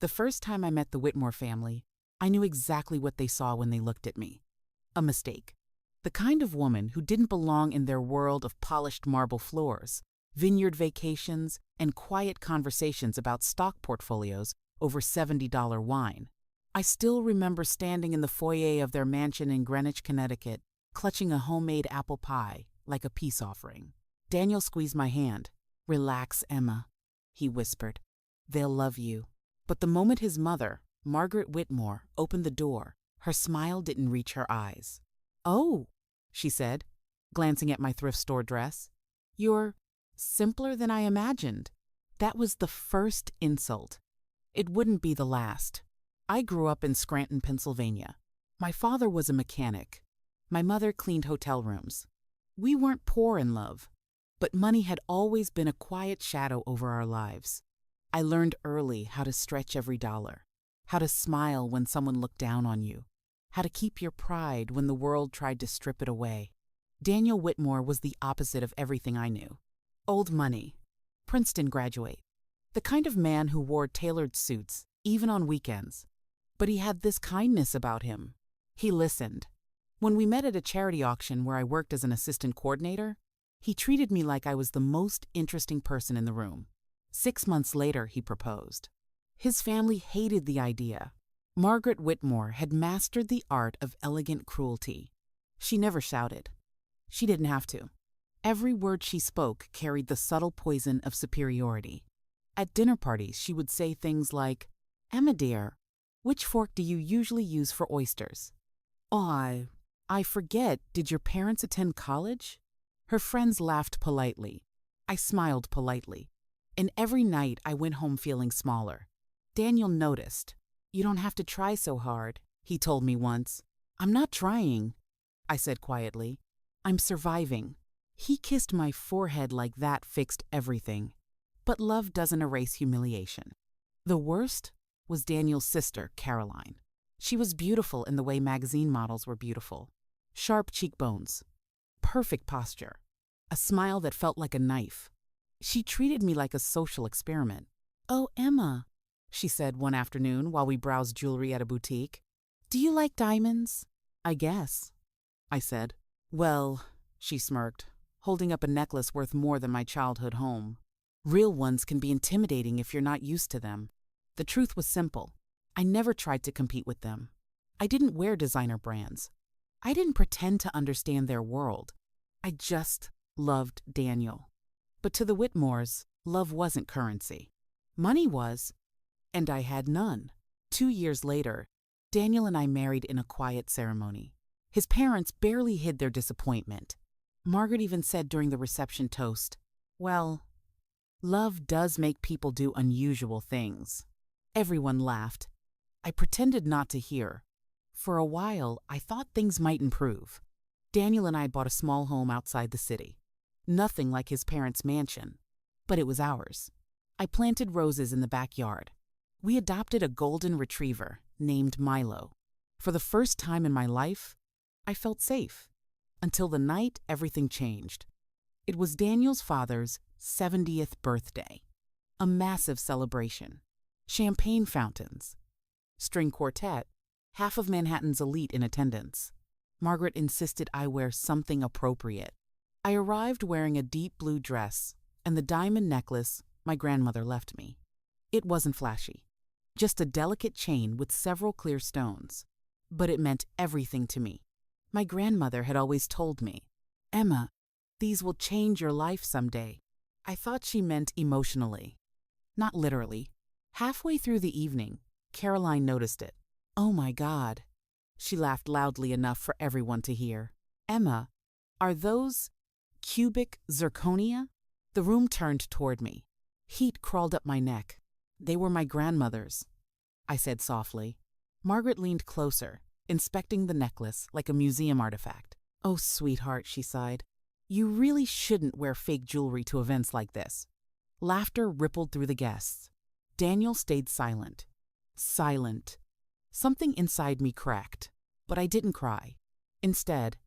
The first time I met the Whitmore family, I knew exactly what they saw when they looked at me. A mistake. The kind of woman who didn't belong in their world of polished marble floors, vineyard vacations, and quiet conversations about stock portfolios over $70 wine. I still remember standing in the foyer of their mansion in Greenwich, Connecticut, clutching a homemade apple pie like a peace offering. Daniel squeezed my hand. "Relax, Emma," he whispered. "They'll love you." But the moment his mother, Margaret Whitmore, opened the door, her smile didn't reach her eyes. "Oh," she said, glancing at my thrift store dress. "You're simpler than I imagined." That was the first insult. It wouldn't be the last. I grew up in Scranton, Pennsylvania. My father was a mechanic. My mother cleaned hotel rooms. We weren't poor in love, but money had always been a quiet shadow over our lives. I learned early how to stretch every dollar, how to smile when someone looked down on you, how to keep your pride when the world tried to strip it away. Daniel Whitmore was the opposite of everything I knew. Old money, Princeton graduate, the kind of man who wore tailored suits, even on weekends. But he had this kindness about him. He listened. When we met at a charity auction where I worked as an assistant coordinator, he treated me like I was the most interesting person in the room. 6 months later, he proposed. His family hated the idea. Margaret Whitmore had mastered the art of elegant cruelty. She never shouted. She didn't have to. Every word she spoke carried the subtle poison of superiority. At dinner parties, she would say things like, "Emma dear, which fork do you usually use for oysters?" "Oh, I forget, did your parents attend college?" Her friends laughed politely. I smiled politely. And every night I went home feeling smaller. Daniel noticed. "You don't have to try so hard," he told me once. "I'm not trying," I said quietly. "I'm surviving." He kissed my forehead like that fixed everything. But love doesn't erase humiliation. The worst was Daniel's sister, Caroline. She was beautiful in the way magazine models were beautiful. Sharp cheekbones, perfect posture, a smile that felt like a knife. She treated me like a social experiment. "Oh, Emma," she said one afternoon while we browsed jewelry at a boutique. "Do you like diamonds?" "I guess," I said. "Well," she smirked, holding up a necklace worth more than my childhood home. "Real ones can be intimidating if you're not used to them." The truth was simple. I never tried to compete with them. I didn't wear designer brands. I didn't pretend to understand their world. I just loved Daniel. But to the Whitmores, love wasn't currency. Money was, and I had none. 2 years later, Daniel and I married in a quiet ceremony. His parents barely hid their disappointment. Margaret even said during the reception toast, "Well, love does make people do unusual things." Everyone laughed. I pretended not to hear. For a while, I thought things might improve. Daniel and I bought a small home outside the city. Nothing like his parents' mansion, but it was ours. I planted roses in the backyard. We adopted a golden retriever named Milo. For the first time in my life, I felt safe. Until the night everything changed. It was Daniel's father's 70th birthday. A massive celebration. Champagne fountains. String quartet. Half of Manhattan's elite in attendance. Margaret insisted I wear something appropriate. I arrived wearing a deep blue dress and the diamond necklace my grandmother left me. It wasn't flashy, just a delicate chain with several clear stones. But it meant everything to me. My grandmother had always told me, "Emma, these will change your life someday." I thought she meant emotionally, not literally. Halfway through the evening, Caroline noticed it. "Oh my God." She laughed loudly enough for everyone to hear. "Emma, are those cubic zirconia?" The room turned toward me. Heat crawled up my neck. "They were my grandmother's," I said softly. Margaret leaned closer, inspecting the necklace like a museum artifact. "Oh, sweetheart," she sighed. "You really shouldn't wear fake jewelry to events like this." Laughter rippled through the guests. Daniel stayed silent. Silent. Something inside me cracked, but I didn't cry. Instead,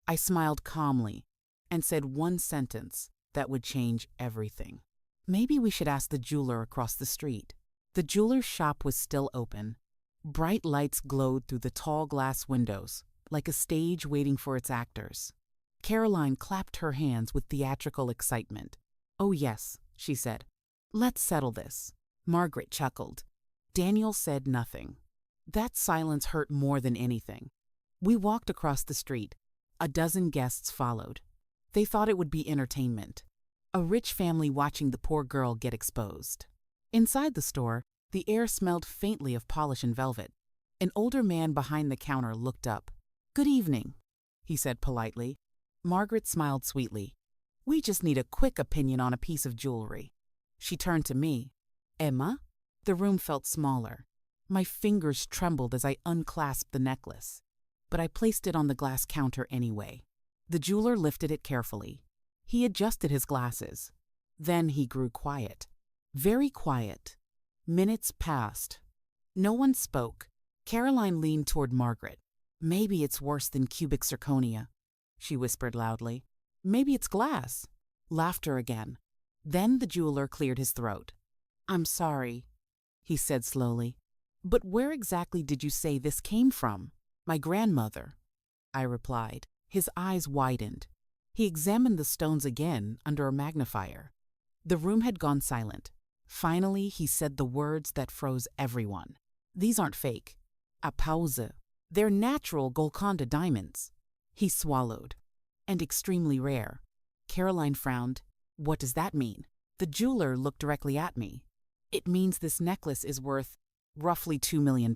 I smiled calmly and said one sentence that would change everything. "Maybe we should ask the jeweler across the street." The jeweler's shop was still open. Bright lights glowed through the tall glass windows, like a stage waiting for its actors. Caroline clapped her hands with theatrical excitement. "Oh yes," she said. "Let's settle this." Margaret chuckled. Daniel said nothing. That silence hurt more than anything. We walked across the street. A dozen guests followed. They thought it would be entertainment. A rich family watching the poor girl get exposed. Inside the store, the air smelled faintly of polish and velvet. An older man behind the counter looked up. "Good evening," he said politely. Margaret smiled sweetly. "We just need a quick opinion on a piece of jewelry." She turned to me. "Emma?" The room felt smaller. My fingers trembled as I unclasped the necklace, but I placed it on the glass counter anyway. The jeweler lifted it carefully. He adjusted his glasses. Then he grew quiet. Very quiet. Minutes passed. No one spoke. Caroline leaned toward Margaret. "Maybe it's worse than cubic zirconia," she whispered loudly. "Maybe it's glass." Laughter again. Then the jeweler cleared his throat. "I'm sorry," he said slowly. "But where exactly did you say this came from?" "My grandmother," I replied. His eyes widened. He examined the stones again under a magnifier. The room had gone silent. Finally, he said the words that froze everyone. "These aren't fake. A pause. They're natural Golconda diamonds." He swallowed. "And extremely rare." Caroline frowned. "What does that mean?" The jeweler looked directly at me. "It means this necklace is worth roughly $2 million.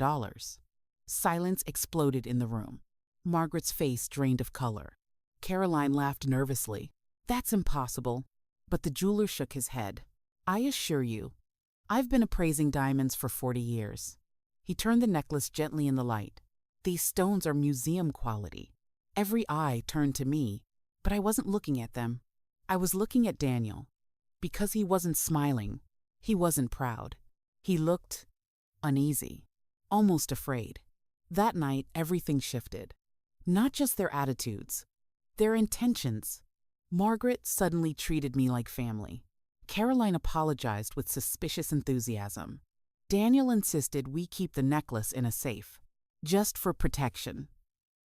Silence exploded in the room. Margaret's face drained of color. Caroline laughed nervously. "That's impossible." But the jeweler shook his head. "I assure you, I've been appraising diamonds for 40 years. He turned the necklace gently in the light. "These stones are museum quality." Every eye turned to me, but I wasn't looking at them. I was looking at Daniel. Because he wasn't smiling, he wasn't proud. He looked uneasy, almost afraid. That night, everything shifted. Not just their attitudes, their intentions. Margaret suddenly treated me like family. Caroline apologized with suspicious enthusiasm. Daniel insisted we keep the necklace in a safe. "Just for protection,"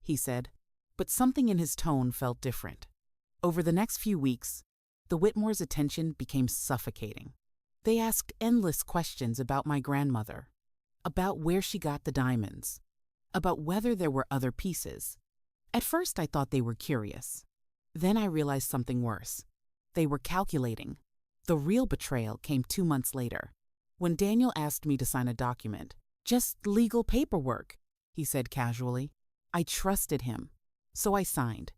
he said, but something in his tone felt different. Over the next few weeks, the Whitmores' attention became suffocating. They asked endless questions about my grandmother, about where she got the diamonds, about whether there were other pieces. At first, I thought they were curious. Then I realized something worse. They were calculating. The real betrayal came 2 months later, when Daniel asked me to sign a document. "Just legal paperwork," he said casually. I trusted him, so I signed.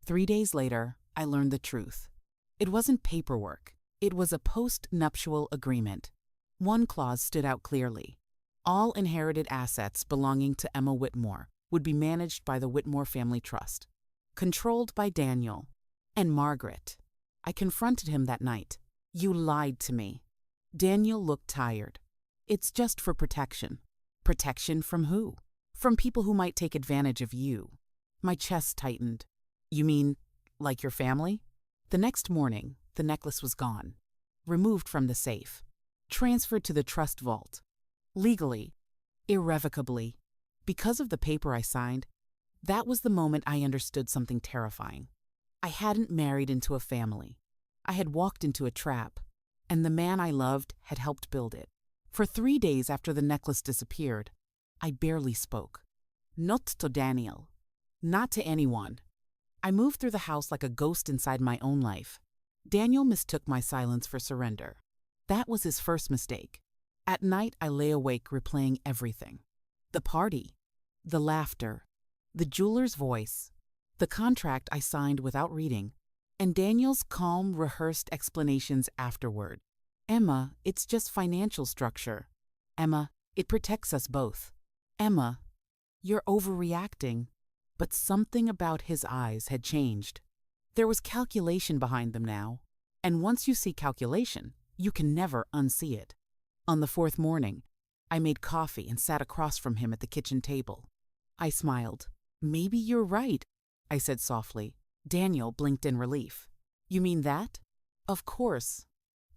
3 days later, I learned the truth. It wasn't paperwork. It was a post-nuptial agreement. One clause stood out clearly. All inherited assets belonging to Emma Whitmore would be managed by the Whitmore Family Trust, controlled by Daniel and Margaret. I confronted him that night. "You lied to me." Daniel looked tired. "It's just for protection." "Protection from who?" "From people who might take advantage of you." My chest tightened. "You mean, like your family?" The next morning, the necklace was gone, removed from the safe, transferred to the trust vault. Legally, irrevocably. Because of the paper I signed, that was the moment I understood something terrifying. I hadn't married into a family. I had walked into a trap, and the man I loved had helped build it. For 3 days after the necklace disappeared, I barely spoke. Not to Daniel. Not to anyone. I moved through the house like a ghost inside my own life. Daniel mistook my silence for surrender. That was his first mistake. At night, I lay awake replaying everything. The party, the laughter, the jeweler's voice, the contract I signed without reading, and Daniel's calm, rehearsed explanations afterward. "Emma, it's just financial structure. Emma, it protects us both. Emma, you're overreacting." But something about his eyes had changed. There was calculation behind them now, and once you see calculation, you can never unsee it. On the 4th morning, I made coffee and sat across from him at the kitchen table. I smiled. "Maybe you're right," I said softly. Daniel blinked in relief. "You mean that?" "Of course."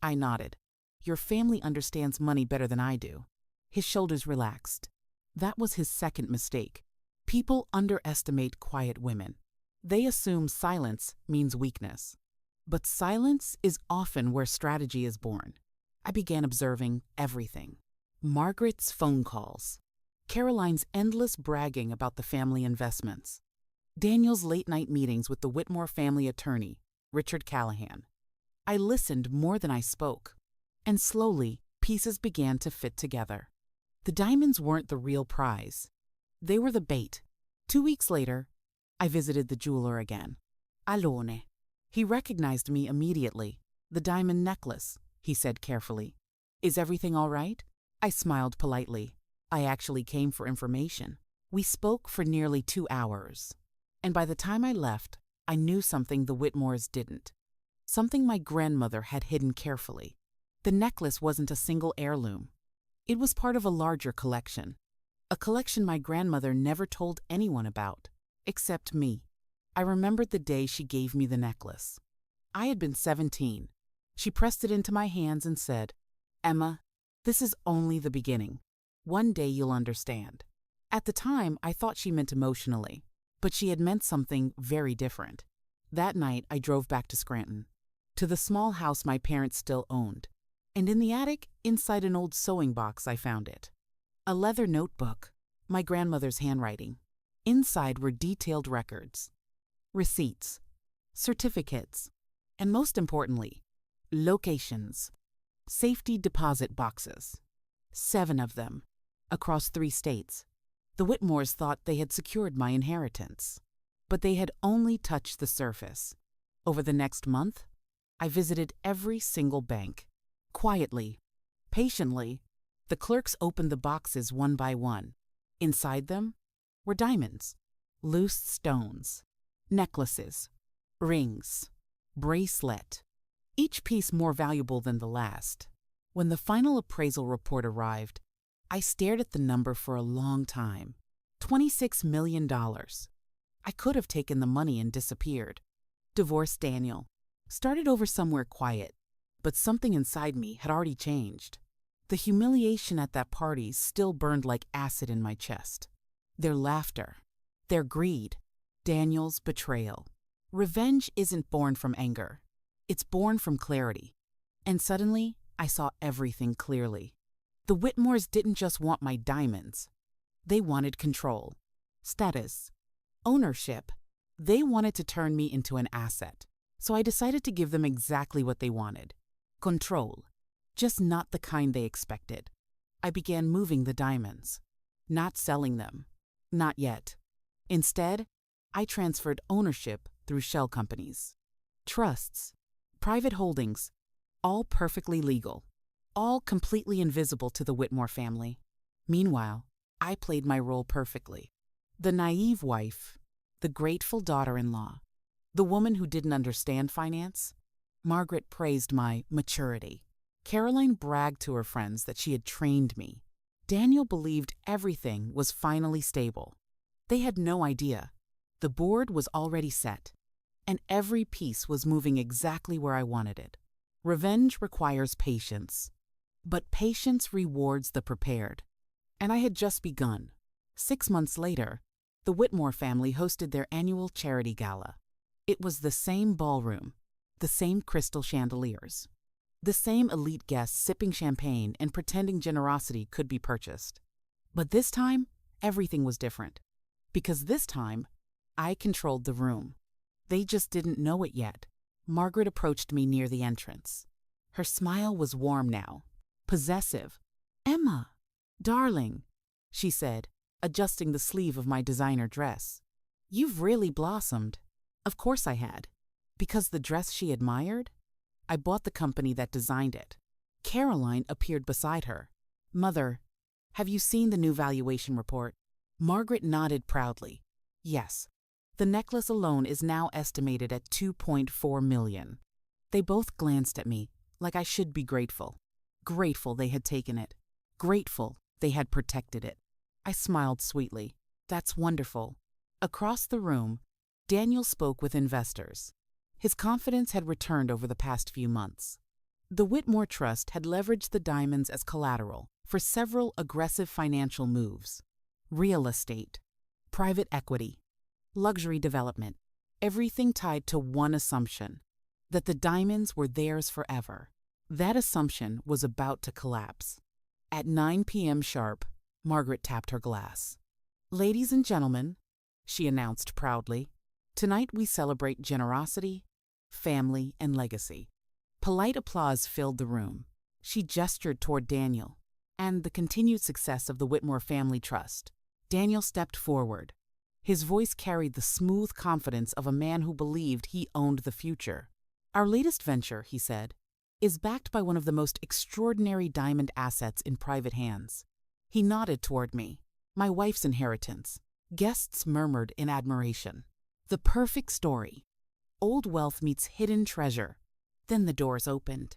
I nodded. your family understands money better than I do." His shoulders relaxed. That was his second mistake. People underestimate quiet women. They assume silence means weakness. But silence is often where strategy is born. I began observing everything. Margaret's phone calls, Caroline's endless bragging about the family investments, Daniel's late-night meetings with the Whitmore family attorney, Richard Callahan. I listened more than I spoke, and slowly pieces began to fit together. The diamonds weren't the real prize. They were the bait. 2 weeks later, I visited the jeweler again. Alone. He recognized me immediately. "The diamond necklace," he said carefully. "Is everything all right?" I smiled politely. I actually came for information. We spoke for nearly 2 hours. And by the time I left, I knew something the Whitmores didn't. Something my grandmother had hidden carefully. The necklace wasn't a single heirloom. It was part of a larger collection. A collection my grandmother never told anyone about, except me. I remembered the day she gave me the necklace. I had been 17. She pressed it into my hands and said, "Emma, this is only the beginning. One day you'll understand." At the time, I thought she meant emotionally, but she had meant something very different. That night, I drove back to Scranton, to the small house my parents still owned. And in the attic, inside an old sewing box, I found it. A leather notebook, my grandmother's handwriting. Inside were detailed records, receipts, certificates, and most importantly, locations, safety deposit boxes. 7 of them, across 3 states. The Whitmores thought they had secured my inheritance, but they had only touched the surface. Over the next month, I visited every single bank. Quietly, patiently, the clerks opened the boxes one by one. Inside them were diamonds, loose stones, necklaces, rings, bracelet, each piece more valuable than the last. When the final appraisal report arrived, I stared at the number for a long time. $26 million. I could have taken the money and disappeared. Divorced Daniel. Started over somewhere quiet, but something inside me had already changed. The humiliation at that party still burned like acid in my chest. Their laughter, their greed, Daniel's betrayal. Revenge isn't born from anger. It's born from clarity. And suddenly, I saw everything clearly. The Whitmores didn't just want my diamonds. They wanted control, status, ownership. They wanted to turn me into an asset. So I decided to give them exactly what they wanted. Control. Just not the kind they expected. I began moving the diamonds, not selling them. Not yet. Instead, I transferred ownership through shell companies, trusts, private holdings, all perfectly legal, all completely invisible to the Whitmore family. Meanwhile, I played my role perfectly. The naive wife, the grateful daughter-in-law, the woman who didn't understand finance. Margaret praised my maturity. Caroline bragged to her friends that she had trained me. Daniel believed everything was finally stable. They had no idea. The board was already set, and every piece was moving exactly where I wanted it. Revenge requires patience, but patience rewards the prepared. And I had just begun. 6 months later, the Whitmore family hosted their annual charity gala. It was the same ballroom, the same crystal chandeliers, the same elite guests sipping champagne and pretending generosity could be purchased. But this time, everything was different. Because this time, I controlled the room. They just didn't know it yet. Margaret approached me near the entrance. Her smile was warm now, possessive. "Emma, darling," she said, adjusting the sleeve of my designer dress. "You've really blossomed." Of course I had. Because the dress she admired? I bought the company that designed it. Caroline appeared beside her. "Mother, have you seen the new valuation report?" Margaret nodded proudly. "Yes. The necklace alone is now estimated at $2.4 million. They both glanced at me like I should be grateful. Grateful they had taken it. Grateful they had protected it. I smiled sweetly. "That's wonderful." Across the room, Daniel spoke with investors. His confidence had returned over the past few months. The Whitmore Trust had leveraged the diamonds as collateral for several aggressive financial moves: real estate, private equity, luxury development, everything tied to one assumption: that the diamonds were theirs forever. That assumption was about to collapse. At 9 p.m. sharp, Margaret tapped her glass. "Ladies and gentlemen," she announced proudly, "tonight we celebrate generosity, family, and legacy." Polite applause filled the room. She gestured toward Daniel and the continued success of the Whitmore Family Trust. Daniel stepped forward. His voice carried the smooth confidence of a man who believed he owned the future. "Our latest venture," he said, "is backed by one of the most extraordinary diamond assets in private hands." He nodded toward me. "My wife's inheritance." Guests murmured in admiration. The perfect story. Old wealth meets hidden treasure. Then the doors opened.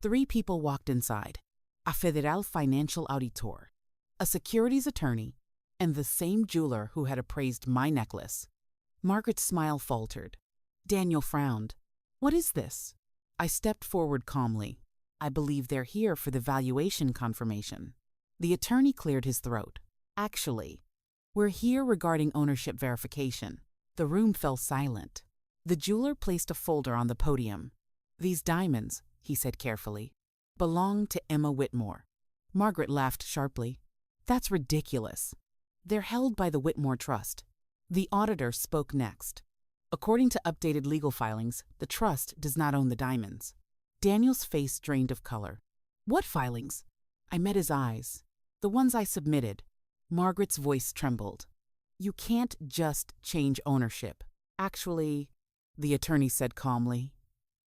3 people walked inside: a federal financial auditor, a securities attorney, and the same jeweler who had appraised my necklace. Margaret's smile faltered. Daniel frowned. "What is this?" I stepped forward calmly. "I believe they're here for the valuation confirmation." The attorney cleared his throat. "Actually, we're here regarding ownership verification." The room fell silent. The jeweler placed a folder on the podium. "These diamonds," he said carefully, "belong to Emma Whitmore." Margaret laughed sharply. "That's ridiculous. They're held by the Whitmore Trust." The auditor spoke next. "According to updated legal filings, the trust does not own the diamonds." Daniel's face drained of color. "What filings?" I met his eyes. "The ones I submitted." Margaret's voice trembled. "You can't just change ownership." "Actually," the attorney said calmly,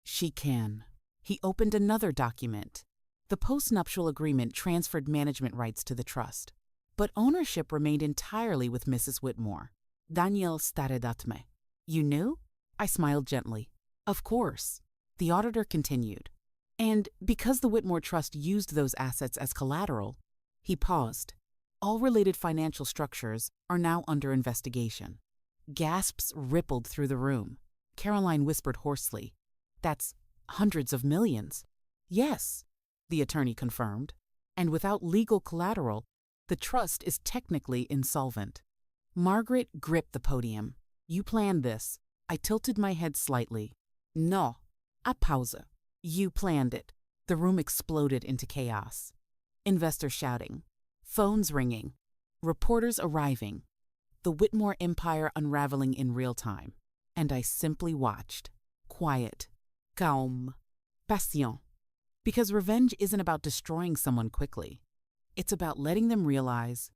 "she can." He opened another document. The postnuptial agreement transferred management rights to the trust, but ownership remained entirely with Mrs. Whitmore. Daniel stared at me. "You knew?" I smiled gently. "Of course." The auditor continued. "And because the Whitmore Trust used those assets as collateral," he paused, "all related financial structures are now under investigation." Gasps rippled through the room. Caroline whispered hoarsely, "That's hundreds of millions." "Yes," the attorney confirmed. "And without legal collateral, the trust is technically insolvent." Margaret gripped the podium. "You planned this." I tilted my head slightly. "No, a pause. You planned it." The room exploded into chaos. Investors shouting, phones ringing, reporters arriving, the Whitmore empire unraveling in real time. And I simply watched. Quiet. Calm. Patient. Because revenge isn't about destroying someone quickly. It's about letting them realize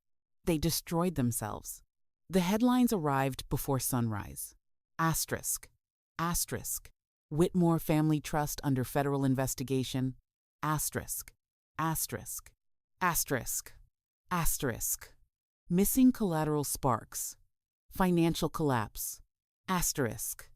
they destroyed themselves. The headlines arrived before sunrise. Asterisk. Asterisk. Whitmore Family Trust under federal investigation. Asterisk. Asterisk. Asterisk. Asterisk. Missing collateral sparks. Financial collapse. Asterisk.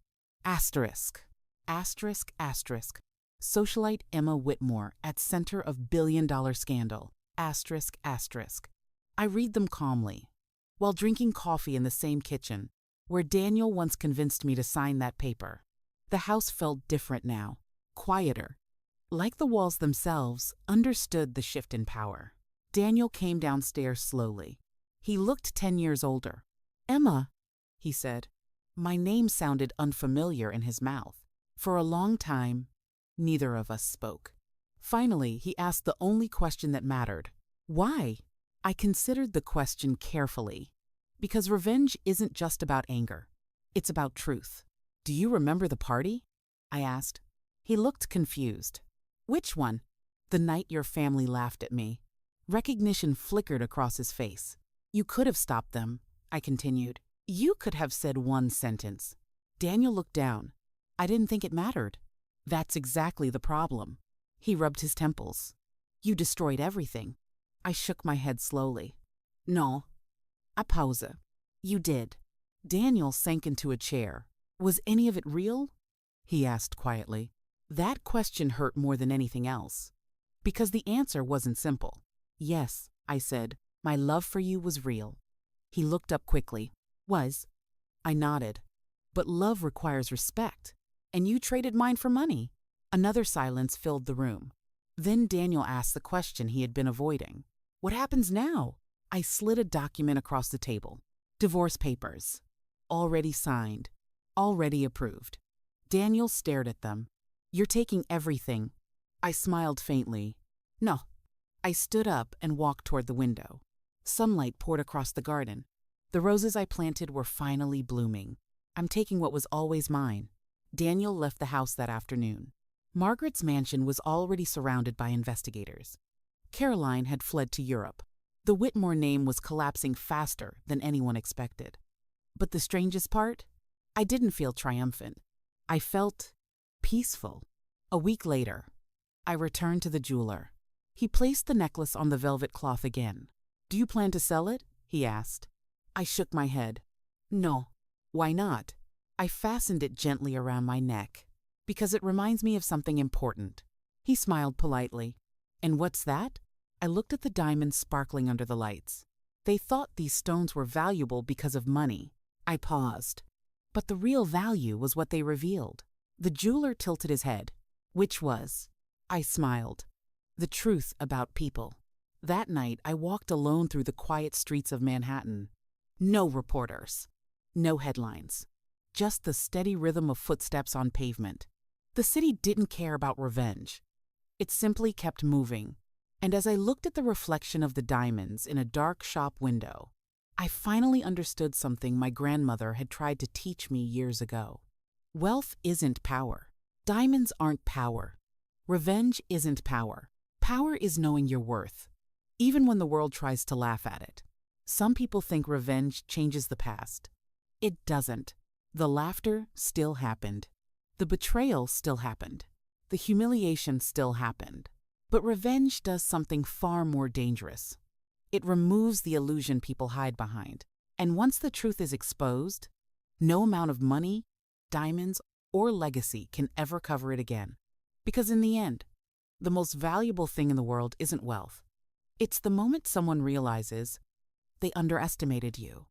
Asterisk. Asterisk. Asterisk. Socialite Emma Whitmore at center of billion-dollar scandal. Asterisk. Asterisk. I read them calmly, while drinking coffee in the same kitchen where Daniel once convinced me to sign that paper. The house felt different now, quieter. Like the walls themselves, understood the shift in power. Daniel came downstairs slowly. He looked 10 years older. "Emma," he said. My name sounded unfamiliar in his mouth. For a long time, neither of us spoke. Finally, he asked the only question that mattered. "Why?" I considered the question carefully. Because revenge isn't just about anger. It's about truth. "Do you remember the party?" I asked. He looked confused. "Which one?" "The night your family laughed at me." Recognition flickered across his face. "You could have stopped them," I continued. "You could have said one sentence." Daniel looked down. "I didn't think it mattered." "That's exactly the problem." He rubbed his temples. "You destroyed everything." I shook my head slowly. "No. A pause. You did." Daniel sank into a chair. "Was any of it real?" he asked quietly. That question hurt more than anything else, because the answer wasn't simple. "Yes," I said, "my love for you was real." He looked up quickly. "Was?" I nodded. "But love requires respect, and you traded mine for money." Another silence filled the room. Then Daniel asked the question he had been avoiding. What happens now? I slid a document across the table. Divorce papers. Already signed. Already approved. Daniel stared at them. You're taking everything. I smiled faintly. No. I stood up and walked toward the window. Sunlight poured across the garden. The roses I planted were finally blooming. I'm taking what was always mine. Daniel left the house that afternoon. Margaret's mansion was already surrounded by investigators. Caroline had fled to Europe. The Whitmore name was collapsing faster than anyone expected. But the strangest part? I didn't feel triumphant. I felt peaceful. A week later, I returned to the jeweler. He placed the necklace on the velvet cloth again. Do you plan to sell it? He asked. I shook my head. No. Why not? I fastened it gently around my neck. Because it reminds me of something important. He smiled politely. And what's that? I looked at the diamonds sparkling under the lights. They thought these stones were valuable because of money. I paused. But the real value was what they revealed. The jeweler tilted his head. Which was? I smiled. The truth about people. That night, I walked alone through the quiet streets of Manhattan. No reporters. No headlines. Just the steady rhythm of footsteps on pavement. The city didn't care about revenge. It simply kept moving. And as I looked at the reflection of the diamonds in a dark shop window, I finally understood something my grandmother had tried to teach me years ago. Wealth isn't power. Diamonds aren't power. Revenge isn't power. Power is knowing your worth, even when the world tries to laugh at it. Some people think revenge changes the past. It doesn't. The laughter still happened. The betrayal still happened. The humiliation still happened. But revenge does something far more dangerous. It removes the illusion people hide behind. And once the truth is exposed, no amount of money, diamonds, or legacy can ever cover it again. Because in the end, the most valuable thing in the world isn't wealth. It's the moment someone realizes they underestimated you.